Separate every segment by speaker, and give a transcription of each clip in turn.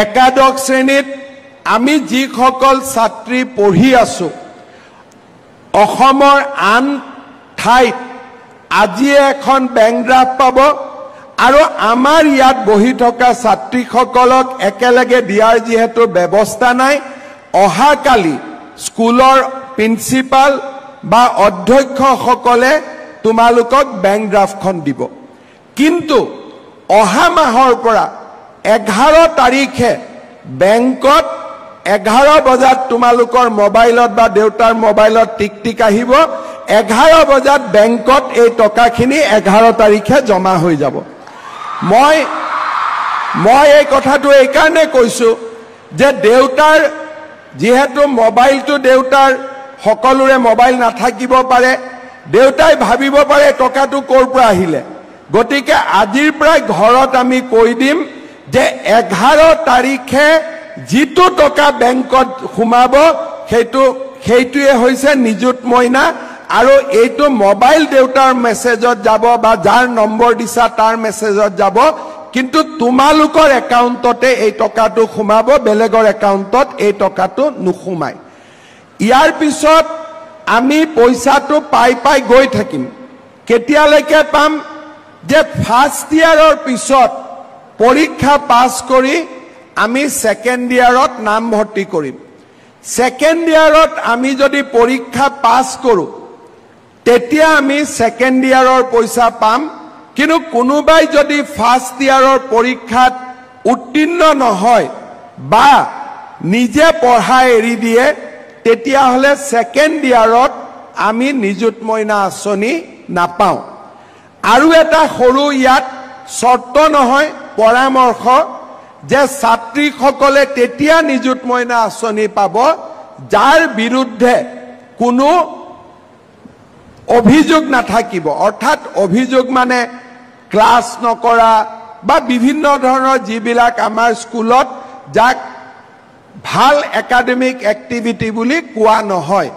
Speaker 1: একাদশ শ্ৰেণীত আমি যিসকল ছাত্ৰী পঢ়ি আছো অসমৰ আন ঠাইত আজি এখন বেংক ড্ৰাফ্ট পাব আৰু আমাৰ ইয়াত বহি থকা ছাত্ৰীসকলক একেলগে দিয়াৰ যিহেতু ব্যৱস্থা নাই অহাকালি স্কুলৰ প্ৰিন্সিপাল বা অধ্যক্ষসকলে তোমালোকক বেংক ড্ৰাফ্টখন দিব কিন্তু অহা মাহৰ পৰা 11 তাৰিখে বেংকত 11 বজাত তোমালোকৰ মোবাইলত বা দেউতাৰ মোবাইলত টিকটিক আহিব 11 বজাত বেংকত এই টকাখিনি 11 তাৰিখে জমা হৈ যাব মই এই কথাটো এই কাৰণে কৈছো যে দেউতাৰ যেহেতু মোবাইলটো দেউতাৰ সকলোৰে মোবাইল নাথাকিব পাৰে দেউতাই ভাবিব পাৰে টকাটো ক'ৰ পৰা আহিলে গতিকে আজিৰ পৰা ঘৰত আমি কৈ দিম যে 11 তাৰিখে যিটো টকা বেংকত সোমাব সেইটোৱে হৈছে নিযুত মইনা আৰু এইটো মোবাইল দেউতাৰ মেছেজত যাব বা যাৰ নম্বৰ দিছা তাৰ মেছেজত যাব কিন্তু তোমালোকৰ একাউণ্টতে এই টকাটো সোমাব বেলেগৰ একাউণ্টত এই টকাটো নুসুমায় ইয়াৰ পিছত আমি পইচাটো পাই গৈ থাকিম কেতিয়ালৈকে পাম যে ফাৰ্ষ্ট ইয়াৰৰ পিছত পৰীক্ষা পাছ কৰি আমি সেকেন্ড ইয়াৰত নাম ভৰ্তি কৰিম সেকেন্ড ইয়াৰত আমি যদি পৰীক্ষা পাছ কৰো তেতিয়া আমি সেকেন্ড ইয়াৰৰ পইচা পাম কিন্তু কোনোবাই যদি ফাৰ্ষ্ট ইয়াৰৰ পৰীক্ষাত উত্তীৰ্ণ নহয় বা নিজে পঢ়া এৰি দিয়ে তেতিয়া হলে সেকেন্ড ইয়াৰত আমি নিযুত মইনা আঁচনি নাপাওঁ আৰু এটা সৰু ইয়াত শৰ্ত নহয় পৰামৰ্শ যে ছাত্ৰীসকলে তেতিয়া নিযুত মইনা আঁচনি পাব যাৰ বিৰুদ্ধে কোনো অভিযোগ নাথাকিব অৰ্থাৎ অভিযোগ মানে ক্লাছ নকৰা বা বিভিন্ন ধৰণৰ যিবিলাক আমাৰ স্কুলত যাক ভাল একাডেমিক এক্টিভিটি বুলি কোৱা নহয়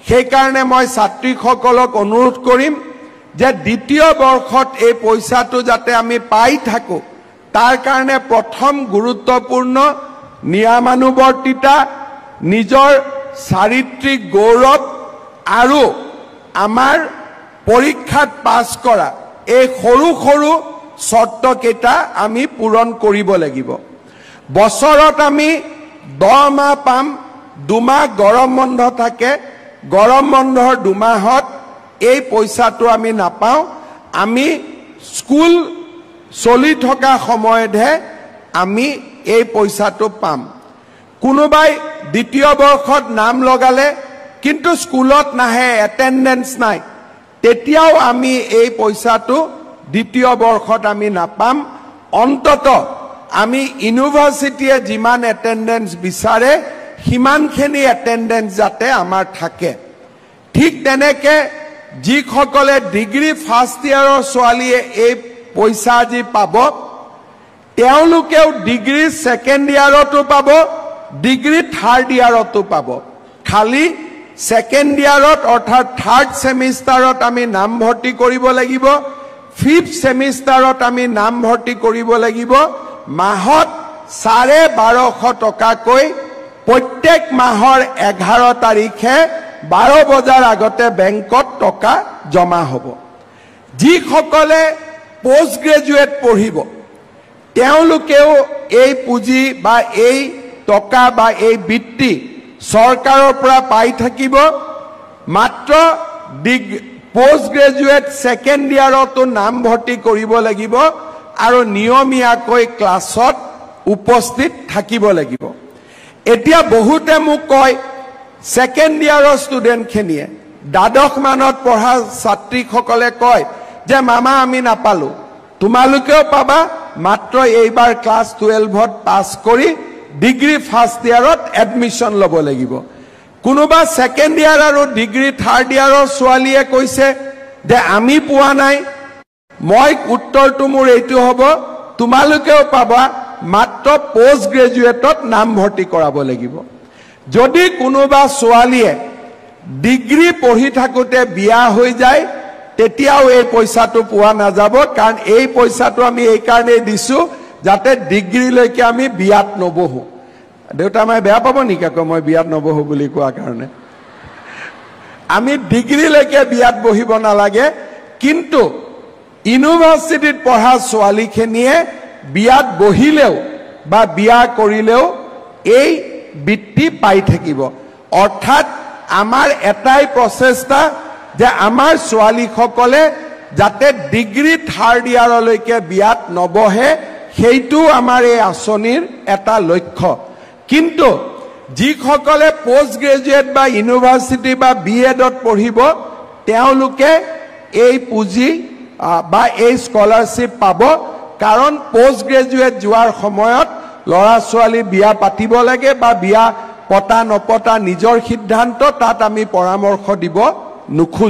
Speaker 1: সেই কাৰণে মই ছাত্ৰীসকলক অনুৰোধ কৰিম যে দ্বিতীয় বৰ্ষত এই পইচাটো যাতে আমি পাই থাকো তাৰ কাৰণে প্ৰথম গুৰুত্বপূৰ্ণ নিয়মানুৱৰ্তিতা নিজৰ চাৰিত্ৰিক গৌৰৱ আৰু আমাৰ পৰীক্ষাত পাছ কৰা এই সৰু সৰু শৰ্তকেইটা আমি পূৰণ কৰিব লাগিব বছৰত আমি 10 মাহ পাম 2 মাহ গৰম বন্ধ থাকে গৰম বন্ধৰ 2 মাহত এই পইচাটো আমি নাপাওঁ আমি স্কুল চলি থকা সময়তহে আমি এই পইচাটো পাম কোনোবাই দ্বিতীয় বৰ্ষত নাম লগালে কিন্তু স্কুলত নাহে এটেন্ডেন্স নাই তেতিয়াও আমি এই পইচাটো দ্বিতীয় বৰ্ষত আমি নাপাম অন্তত আমি ইউনিভাৰ্সিটিয়ে যিমান এটেন্ডেন্স বিচাৰে হিমানখিনি এটেন্ডেন্স যাতে আমাৰ থাকে ঠিক তেনেকে যিসকলে ডিগ্ৰী ফাৰ্ষ্ট ইয়াৰৰ ছোৱালীয়ে এই পইচা যি পাব তেওঁলোকেও ডিগ্ৰী সেকেন্ড ইয়াৰতো পাব ডিগ্ৰী থাৰ্ড ইয়াৰতো পাব খালি সেকেন্ড ইয়াৰত অৰ্থাৎ থাৰ্ড সেমিষ্টাৰত আমি নাম ভৰ্তি কৰিব লাগিব ফিফথ সেমিষ্টাৰত আমি নাম ভৰ্তি কৰিব লাগিব মাহত 1250 টকাকৈ প্ৰত্যেক মাহৰ 11 তাৰিখে 12 বজাৰ আগতে বেংকত টকা জমা হ'ব যিসকলে পোষ্ট গ্ৰেজুৱেট পঢ়িব তেওঁলোকেও এই পুঁজি বা এই টকা বা এই বৃত্তি চৰকাৰৰ পৰা পাই থাকিব মাত্ৰ পোষ্ট গ্ৰেজুৱেট সেকেন্ড ইয়াৰতো নাম ভৰ্তি কৰিব লাগিব আৰু নিয়মীয়াকৈ ক্লাছত উপস্থিত থাকিব লাগিব এতিয়া বহুতে মোক কয় সেকেন্ড ইয়াৰৰ ষ্টুডেণ্টখিনিয়ে দ্বাদশ মানত পঢ়া ছাত্ৰীসকলে কয় যে মামা আমি নাপালো তোমালোকেও পাবা মাত্ৰ এইবাৰ ক্লাছ 12ত পাছ কৰি ডিগ্ৰী ফাৰ্ষ্ট ইয়াৰত এডমিশন ল'ব লাগিব কোনোবা সেকেন্ড ইয়াৰ আৰু ডিগ্ৰী থাৰ্ড ইয়াৰৰ ছোৱালীয়ে কৈছে যে আমি পোৱা নাই মই উত্তৰটো মোৰ এইটো হ'ব তোমালোকেও পাবা মাত্ৰ পোষ্ট গ্ৰেজুৱেটত নাম ভৰ্তি কৰাব লাগিব যদি কোনোবা ছোৱালীয়ে ডিগ্ৰী পঢ়ি থাকোতে বিয়া হৈ যায় তেতিয়াও এই পইচাটো পোৱা নাযাব কাৰণ এই পইচাটো আমি এই কাৰণে দিছো যাতে ডিগ্ৰীলৈকে আমি বিয়াত নবহো। দেউতা মায়ে বেয়া পাব নেকি আকৌ মই বিয়াত নবহো বুলি কোৱা কাৰণে? আমি ডিগ্ৰীলৈকে বিয়াত বহিব নালাগে, কিন্তু ইউনিভাৰ্চিটিত পঢ়া ছোৱালীখিনিয়ে বিয়াত বহিলেও বা বিয়া কৰিলেও এই বৃত্তি পাই থাকিব। অৰ্থাৎ আমাৰ এটাই প্ৰচেষ্টা যে আমাৰ ছোৱালীসকলে যাতে ডিগ্ৰী থাৰ্ড ইয়াৰলৈকে বিয়াত নবহে, সেইটো আমাৰ এই আঁচনিৰ এটা লক্ষ্য। কিন্তু যিসকলে পোষ্ট গ্ৰেজুৱেট বা ইউনিভাৰ্চিটি বা BEdত পঢ়িব, তেওঁলোকে এই পুঁজি বা এই স্কলাৰশ্বিপ পাব। কাৰণ পোষ্ট গ্ৰেজুৱেট যোৱাৰ সময়ত ল'ৰা ছোৱালী বিয়া পাতিব লাগে বা বিয়া পতা নপতা নিজৰ সিদ্ধান্ত, তাত আমি পৰামৰ্শ দিব নোখোজো।